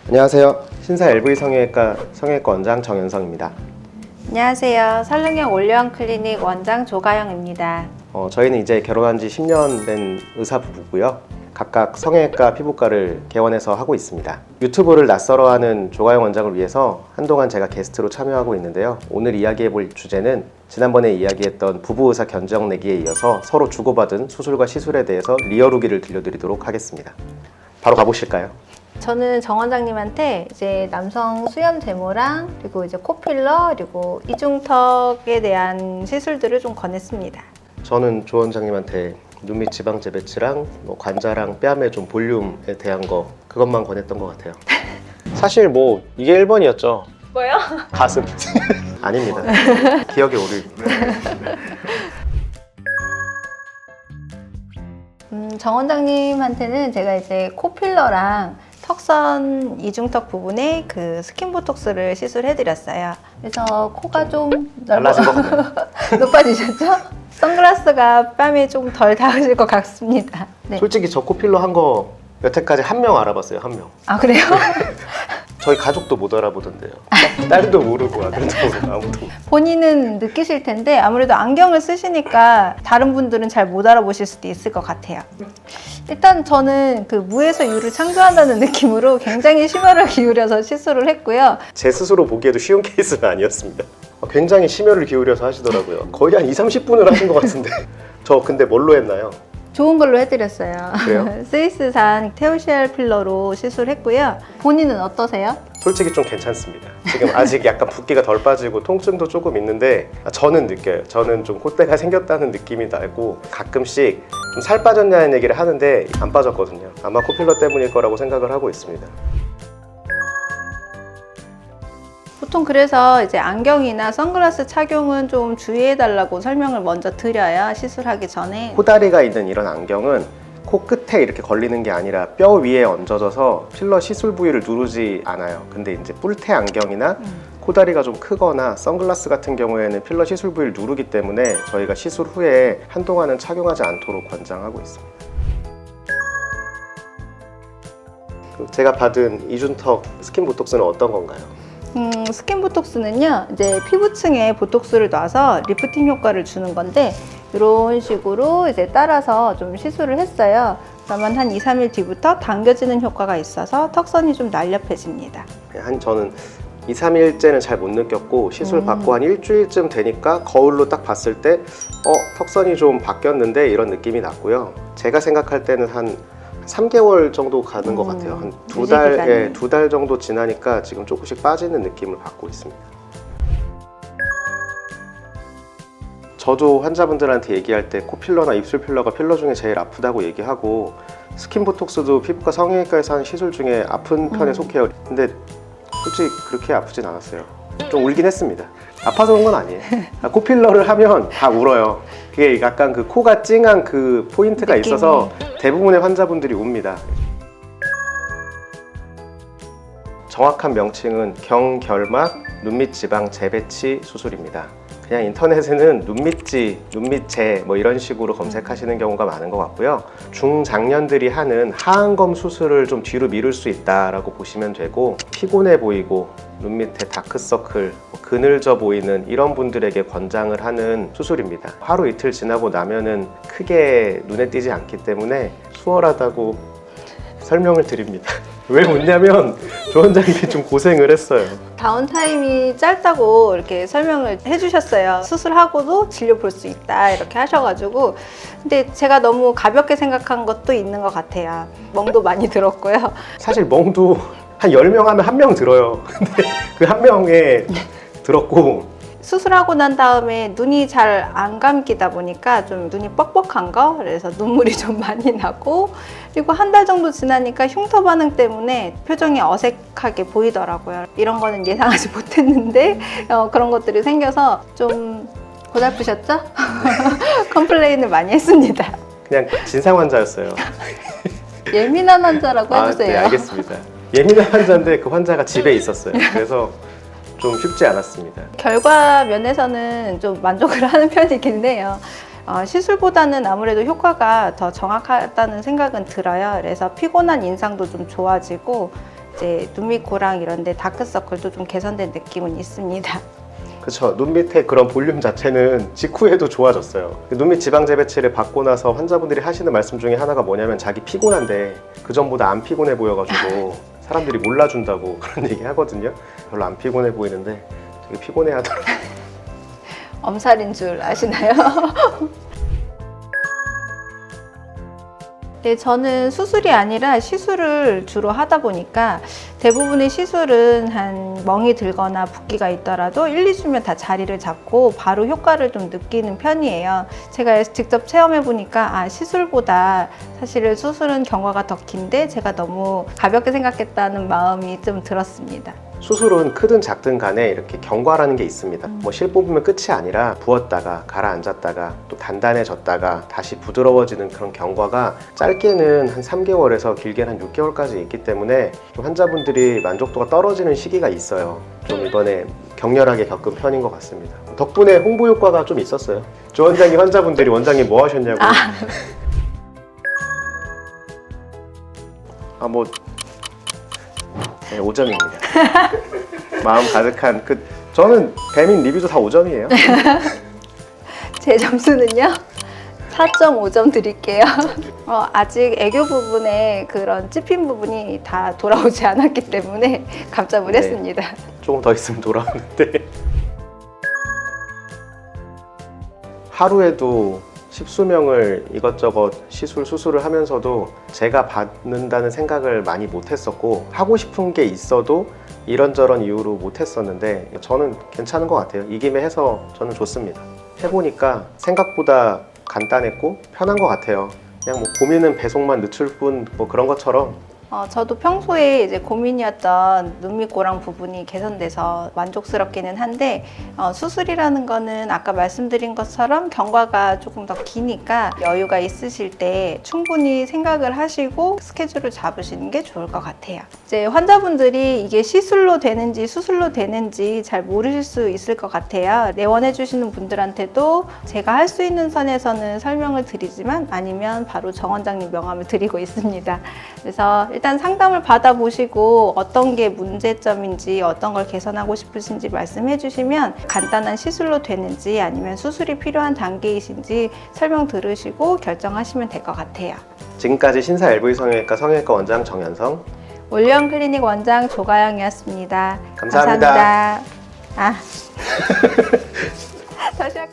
안녕하세요. 신사 LV 성형외과 원장 정현성입니다. 안녕하세요. 설릉형 올려원 클리닉 원장 조가영입니다. 저희는 이제 결혼한 지 10년 된 의사 부부고요. 각각 성형외과, 피부과를 개원해서 하고 있습니다. 유튜브를 낯설어 하는 조가영 원장을 위해서 한동안 제가 게스트로 참여하고 있는데요. 오늘 이야기해 볼 주제는 지난번에 이야기했던 부부의사 견적 내기에 이어서 서로 주고받은 수술과 시술에 대해서 리얼 후기를 들려드리도록 하겠습니다. 바로 가보실까요? 저는 정 원장님한테 이제 남성 수염 제모랑 그리고 이제 코필러 그리고 이중턱에 대한 시술들을 좀 권했습니다. 저는 조 원장님한테 눈 밑 지방 재배치랑 관자랑 뺨의 좀 볼륨에 대한 그것만 권했던 것 같아요. 사실 이게 1번이었죠. 뭐요? 가슴. 아닙니다. 기억에 오를. 정 원장님한테는 제가 이제 코필러랑 턱선 이중턱 부분에 그 스킨 보톡스를 시술해드렸어요. 그래서 코가 좀 달라진 것 같아요. 높아지셨죠? 선글라스가 뺨에 좀 덜 닿으실 것 같습니다. 네. 솔직히 저 코필러 한 거 여태까지 한 명 알아봤어요. 한 명. 아 그래요? 저희 가족도 못 알아보던데요. 딸도 모르고 아들도 모르고 아무도. 본인은 느끼실 텐데 아무래도 안경을 쓰시니까 다른 분들은 잘 못 알아보실 수도 있을 것 같아요. 일단 저는 그 무에서 유를 창조한다는 느낌으로 굉장히 심혈을 기울여서 시술을 했고요. 제 스스로 보기에도 쉬운 케이스는 아니었습니다. 굉장히 심혈을 기울여서 하시더라고요. 거의 한 2~30분을 하신 것 같은데. 저 근데 뭘로 했나요? 좋은 걸로 해드렸어요. 그래요? 스위스산 테오시알 필러로 시술했고요. 본인은 어떠세요? 솔직히 좀 괜찮습니다. 지금 아직 약간 붓기가 덜 빠지고 통증도 조금 있는데 저는 느껴요. 저는 좀 콧대가 생겼다는 느낌이 나고 가끔씩 좀 살 빠졌냐는 얘기를 하는데 안 빠졌거든요. 아마 코필러 때문일 거라고 생각을 하고 있습니다. 보통 그래서 이제 안경이나 선글라스 착용은 좀 주의해달라고 설명을 먼저 드려요. 시술하기 전에. 코다리가 있는 이런 안경은 코 끝에 이렇게 걸리는 게 아니라 뼈 위에 얹어져서 필러 시술 부위를 누르지 않아요. 근데 이제 뿔테 안경이나 코다리가 좀 크거나 선글라스 같은 경우에는 필러 시술 부위를 누르기 때문에 저희가 시술 후에 한동안은 착용하지 않도록 권장하고 있습니다. 제가 받은 이중턱 스킨 보톡스는 어떤 건가요? 스킨 보톡스는요, 이제 피부층에 보톡스를 놔서 리프팅 효과를 주는 건데, 이런 식으로 이제 따라서 좀 시술을 했어요. 그러면 한 2~3일 뒤부터 당겨지는 효과가 있어서 턱선이 좀 날렵해집니다. 저는 2~3일째는 잘 못 느꼈고 시술 받고 한 일주일쯤 되니까 거울로 딱 봤을 때 턱선이 좀 바뀌었는데 이런 느낌이 났고요. 제가 생각할 때는 한 3개월 정도 가는 것 같아요. 한 두 달 정도 지나니까 지금 조금씩 빠지는 느낌을 받고 있습니다. 저도 환자분들한테 얘기할 때 코필러나 입술 필러가 필러 중에 제일 아프다고 얘기하고 스킨 보톡스도 피부과 성형외과에서 하는 시술 중에 아픈 편에 속해요. 근데 솔직히 그렇게 아프진 않았어요. 좀 울긴 했습니다. 아파서 그런 건 아니에요. 코필러를 하면 다 울어요. 그게 약간 그 코가 찡한 그 포인트가 느낌이. 있어서 대부분의 환자분들이 웁니다. 정확한 명칭은 경결막 눈밑 지방 재배치 수술입니다. 그냥 인터넷에는 눈밑지, 눈밑재 이런 식으로 검색하시는 경우가 많은 것 같고요. 중장년들이 하는 하안검 수술을 좀 뒤로 미룰 수 있다라고 보시면 되고, 피곤해 보이고 눈 밑에 다크서클, 그늘져 보이는 이런 분들에게 권장을 하는 수술입니다. 하루 이틀 지나고 나면은 크게 눈에 띄지 않기 때문에 수월하다고 설명을 드립니다. 왜 웃냐면 조 원장님이 좀 고생을 했어요. 다운타임이 짧다고 이렇게 설명을 해주셨어요. 수술하고도 진료 볼 수 있다 이렇게 하셔가지고, 근데 제가 너무 가볍게 생각한 것도 있는 것 같아요. 멍도 많이 들었고요. 사실 멍도 한 10명 하면 1명 들어요. 근데 그 1명에 들었고, 수술하고 난 다음에 눈이 잘 안 감기다 보니까 좀 눈이 뻑뻑한 거, 그래서 눈물이 좀 많이 나고, 그리고 한 달 정도 지나니까 흉터 반응 때문에 표정이 어색하게 보이더라고요. 이런 거는 예상하지 못했는데 그런 것들이 생겨서 좀 고달프셨죠? 컴플레인을 많이 했습니다. 그냥 진상 환자였어요. 예민한 환자라고 해주세요. 네, 알겠습니다. 예민한 환자인데 그 환자가 집에 있었어요. 그래서 좀 쉽지 않았습니다. 결과 면에서는 좀 만족을 하는 편이긴 해요. 시술보다는 아무래도 효과가 더 정확하다는 생각은 들어요. 그래서 피곤한 인상도 좀 좋아지고, 이제 눈 밑, 코랑 이런 데 다크서클도 좀 개선된 느낌은 있습니다. 그렇죠. 눈 밑에 그런 볼륨 자체는 직후에도 좋아졌어요. 눈 밑 지방 재배치를 받고 나서 환자분들이 하시는 말씀 중에 하나가 뭐냐면 자기 피곤한데 그 전보다 안 피곤해 보여가지고 사람들이 몰라준다고 그런 얘기 하거든요. 별로 안 피곤해 보이는데 되게 피곤해 하더라고요. 엄살인 줄 아시나요? 네, 저는 수술이 아니라 시술을 주로 하다 보니까 대부분의 시술은 한 멍이 들거나 붓기가 있더라도 1, 2주면 다 자리를 잡고 바로 효과를 좀 느끼는 편이에요. 제가 직접 체험해 보니까 시술보다 사실은 수술은 경과가 더 긴데 제가 너무 가볍게 생각했다는 마음이 좀 들었습니다. 수술은 크든 작든 간에 이렇게 경과라는 게 있습니다. 뭐 실 뽑으면 끝이 아니라 부었다가 가라앉았다가 또 단단해졌다가 다시 부드러워지는 그런 경과가 짧게는 한 3개월에서 길게는 한 6개월까지 있기 때문에 좀 환자분들이 만족도가 떨어지는 시기가 있어요. 좀 이번에 격렬하게 겪은 편인 것 같습니다. 덕분에 홍보 효과가 좀 있었어요. 조 원장님 환자분들이 원장님 뭐 하셨냐고. 네, 5점입니다. 마음 가득한 저는 배민 리뷰도 다 5점이에요. 제 점수는요? 4.5점 드릴게요. 아직 애교 부분에 그런 찝힌 부분이 다 돌아오지 않았기 때문에 감점을 네. 했습니다. 조금 더 있으면 돌아오는데 하루에도 십수명을 이것저것 수술을 하면서도 제가 받는다는 생각을 많이 못했었고 하고 싶은 게 있어도 이런저런 이유로 못했었는데 저는 괜찮은 것 같아요. 이 김에 해서 저는 좋습니다. 해보니까 생각보다 간단했고 편한 것 같아요. 그냥 뭐 고민은 배송만 늦출 뿐 뭐 그런 것처럼 저도 평소에 이제 고민이었던 눈 밑, 고랑 부분이 개선돼서 만족스럽기는 한데 수술이라는 거는 아까 말씀드린 것처럼 경과가 조금 더 기니까 여유가 있으실 때 충분히 생각을 하시고 스케줄을 잡으시는 게 좋을 것 같아요. 이제 환자분들이 이게 시술로 되는지 수술로 되는지 잘 모르실 수 있을 것 같아요. 내원해 주시는 분들한테도 제가 할 수 있는 선에서는 설명을 드리지만 아니면 바로 정 원장님 명함을 드리고 있습니다. 그래서 일단 상담을 받아보시고 어떤 게 문제점인지 어떤 걸 개선하고 싶으신지 말씀해 주시면 간단한 시술로 되는지 아니면 수술이 필요한 단계이신지 설명 들으시고 결정하시면 될 것 같아요. 지금까지 신사 LV 성형외과 원장 정현성 올리언 클리닉 원장 조가영이었습니다. 감사합니다. 다시 할게요.